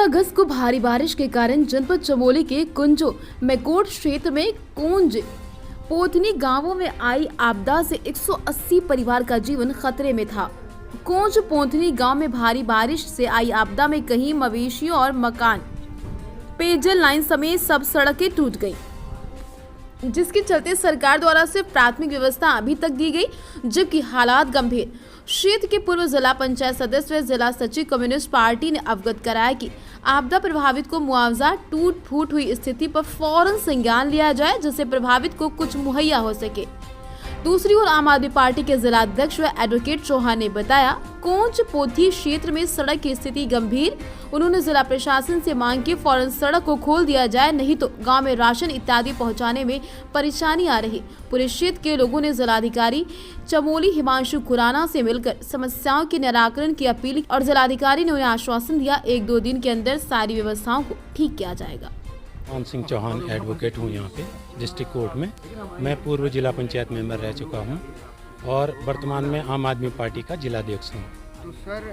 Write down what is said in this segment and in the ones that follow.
15 अगस्त को भारी बारिश के कारण जनपद चमोली के कुंजो मैकोट क्षेत्र में कोंज पोथनी गांवों में आई आपदा से 180 परिवार का जीवन खतरे में था। कोंज पोथनी गांव में भारी बारिश से आई आपदा में कहीं मवेशियों और मकान, पेयजल लाइन समेत सब सड़कें टूट गईं, जिसके चलते सरकार द्वारा सिर्फ प्राथमिक व्यवस्था अभी तक दी गई, जबकि हालात गंभीर। क्षेत्र के पूर्व जिला पंचायत सदस्य व जिला सचिव कम्युनिस्ट पार्टी ने अवगत कराया कि आपदा प्रभावित को मुआवजा, टूट फूट हुई स्थिति पर फौरन संज्ञान लिया जाए, जिससे प्रभावित को कुछ मुहैया हो सके। दूसरी ओर आम आदमी पार्टी के जिला अध्यक्ष व एडवोकेट चौहान ने बताया, कोंच पोथी क्षेत्र में सड़क की स्थिति गंभीर। उन्होंने जिला प्रशासन से मांग की फौरन सड़क को खोल दिया जाए, नहीं तो गांव में राशन इत्यादि पहुंचाने में परेशानी आ रही। पूरे क्षेत्र के लोगों ने जिलाधिकारी चमोली हिमांशु खुराना से मिलकर समस्याओं के निराकरण की अपील और जिलाधिकारी ने उन्हें आश्वासन दिया 1-2 दिन के अंदर सारी व्यवस्थाओं को ठीक किया जाएगा। मान सिंह चौहान एडवोकेट हूँ यहाँ पे डिस्ट्रिक्ट कोर्ट में। मैं पूर्व जिला पंचायत मेंबर रह चुका हूँ और वर्तमान में आम आदमी पार्टी का जिलाध्यक्ष हूँ। तो सर,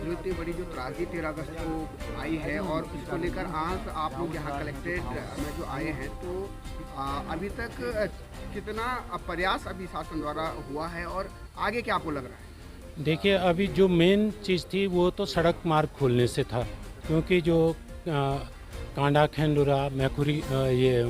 जो इतनी बड़ी जो त्रासदी 13 अगस्त को आई है और उसको लेकर आज आप लोग यहाँ कलेक्ट्रेट में जो आए हैं, तो अभी तक कितना प्रयास अभी शासन द्वारा हुआ है और आगे क्या आपको लग रहा है? देखिए, अभी जो मेन चीज़ थी वो तो सड़क मार्ग खोलने से था, क्योंकि जो कांडा, खेंडुरा, मैखुरी, ये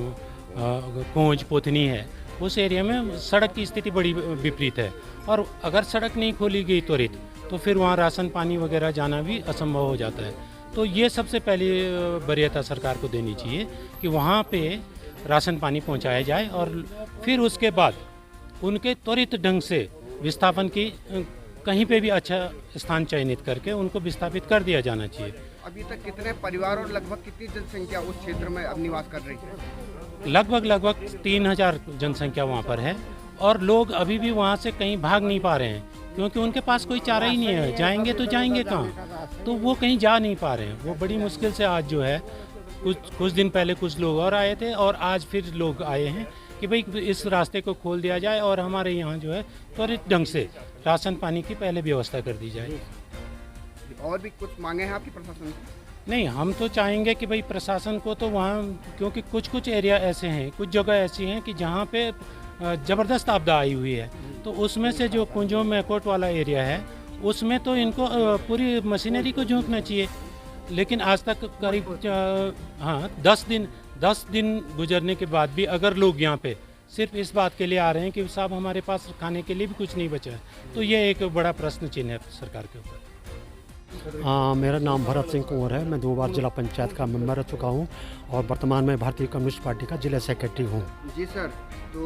कोंज पोथनी है, उस एरिया में सड़क की स्थिति बड़ी विपरीत है और अगर सड़क नहीं खोली गई त्वरित तो फिर वहाँ राशन पानी वगैरह जाना भी असंभव हो जाता है। तो ये सबसे पहले वरीयता सरकार को देनी चाहिए कि वहाँ पे राशन पानी पहुँचाया जाए और फिर उसके बाद उनके त्वरित ढंग से विस्थापन की कहीं पे भी अच्छा स्थान चयनित करके उनको विस्थापित कर दिया जाना चाहिए। अभी तक कितने परिवार और लगभग कितनी जनसंख्या उस क्षेत्र में अब निवास कर रही है? लगभग 3000 जनसंख्या वहाँ पर है और लोग अभी भी वहाँ से कहीं भाग नहीं पा रहे हैं, क्योंकि उनके पास कोई चारा ही नहीं है। जाएंगे तो जाएंगे कहाँ? तो वो कहीं जा नहीं पा रहे हैं। वो बड़ी मुश्किल से आज जो है, कुछ दिन पहले कुछ लोग और आए थे और आज फिर लोग आए हैं कि भाई इस रास्ते को खोल दिया जाए और हमारे यहाँ जो है त्वरित ढंग से राशन पानी की पहले व्यवस्था कर दी जाए। और भी कुछ मांगे हैं आपकी प्रशासन से? नहीं, हम तो चाहेंगे कि भाई प्रशासन को तो वहाँ, क्योंकि कुछ एरिया ऐसे हैं, कुछ जगह ऐसी हैं कि जहाँ पे ज़बरदस्त आपदा आई हुई है, तो उसमें से जो कुंजो मैकोट वाला एरिया है उसमें तो इनको पूरी मशीनरी को झोंकना चाहिए। लेकिन आज तक करीब 10 दिन गुजरने के बाद भी अगर लोग यहाँ पे सिर्फ इस बात के लिए आ रहे हैं कि साहब हमारे पास खाने के लिए भी कुछ नहीं बचा है, तो ये एक बड़ा प्रश्न चिन्ह है सरकार के ऊपर। मेरा नाम भरत सिंह कुंवर है। मैं 2 बार जिला पंचायत का मेंबर रह चुका हूं और वर्तमान में भारतीय कम्युनिस्ट पार्टी का जिला सेक्रेटरी हूं। जी सर, तो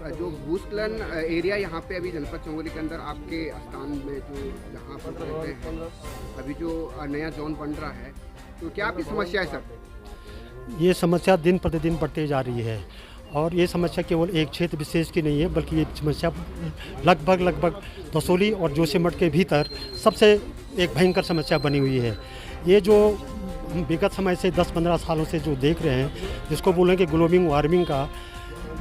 जो भूस्खलन एरिया यहाँ पे अभी जनपद चमोली के अंदर आपके स्थान में जो यहाँ पर रहते हैं, अभी जो नया जोन बन रहा है, तो क्या आपकी समस्या है सर? ये समस्या दिन प्रतिदिन बढ़ती जा रही है और ये समस्या केवल एक क्षेत्र विशेष की नहीं है, बल्कि ये समस्या लगभग दसोली और जोशीमठ के भीतर सबसे एक भयंकर समस्या बनी हुई है। ये जो हम विगत समय से 10-15 सालों से जो देख रहे हैं, जिसको बोलें कि ग्लोबल वार्मिंग का,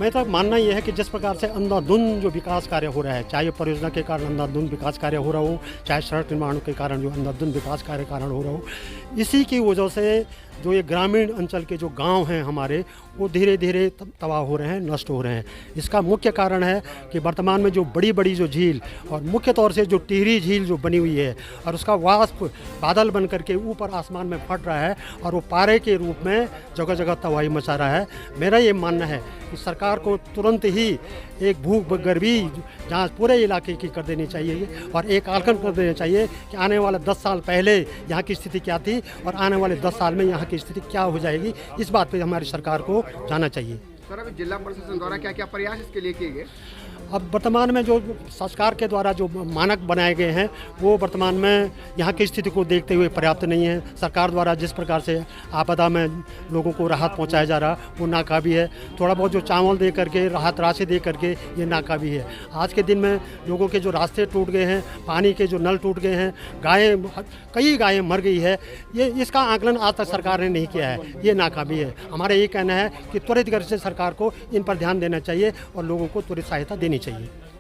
मैं तो मानना ये है कि जिस प्रकार से अंधाधुंध जो विकास कार्य हो रहा है, चाहे परियोजना के कारण अंधाधुंध विकास कार्य हो रहा हो, चाहे सड़क निर्माण के कारण जो अंधाधुंध विकास कार्य कारण हो रहा हो, इसी की वजह से जो ये ग्रामीण अंचल के जो गांव हैं हमारे, वो धीरे धीरे तबाह हो रहे हैं, नष्ट हो रहे हैं। इसका मुख्य कारण है कि वर्तमान में जो बड़ी जो झील और मुख्य तौर से जो टिहरी झील जो बनी हुई है और उसका वाष्प बादल बन करके ऊपर आसमान में फट रहा है और वो पारे के रूप में जगह जगह तबाही मचा रहा है। मेरा ये मानना है कि सरकार को तुरंत ही एक भूगर्भी जांच पूरे इलाके की कर देनी चाहिए और एक आकलन कर देना चाहिए कि आने वाले 10 साल पहले यहाँ की स्थिति क्या थी और आने वाले 10 साल में यहाँ की स्थिति क्या हो जाएगी। इस बात पे हमारी सरकार को जाना चाहिए। सर, अभी जिला प्रशासन द्वारा क्या क्या प्रयास इसके लिए किए गए? अब वर्तमान में जो सरकार के द्वारा जो मानक बनाए गए हैं वो वर्तमान में यहाँ की स्थिति को देखते हुए पर्याप्त नहीं है। सरकार द्वारा जिस प्रकार से आपदा में लोगों को राहत पहुँचाया जा रहा वो नाकाफी है। थोड़ा बहुत जो चावल दे करके, राहत राशि दे करके, ये नाकाफी है। आज के दिन में लोगों के जो रास्ते टूट गए हैं, पानी के जो नल टूट गए हैं, कई गायें मर गई है, ये इसका आकलन आज तक सरकार ने नहीं किया है। ये नाकाफी है। हमारा ये कहना है कि त्वरित गति से सरकार को इन पर ध्यान देना चाहिए और लोगों को त्वरित सहायता देनी चाहिए।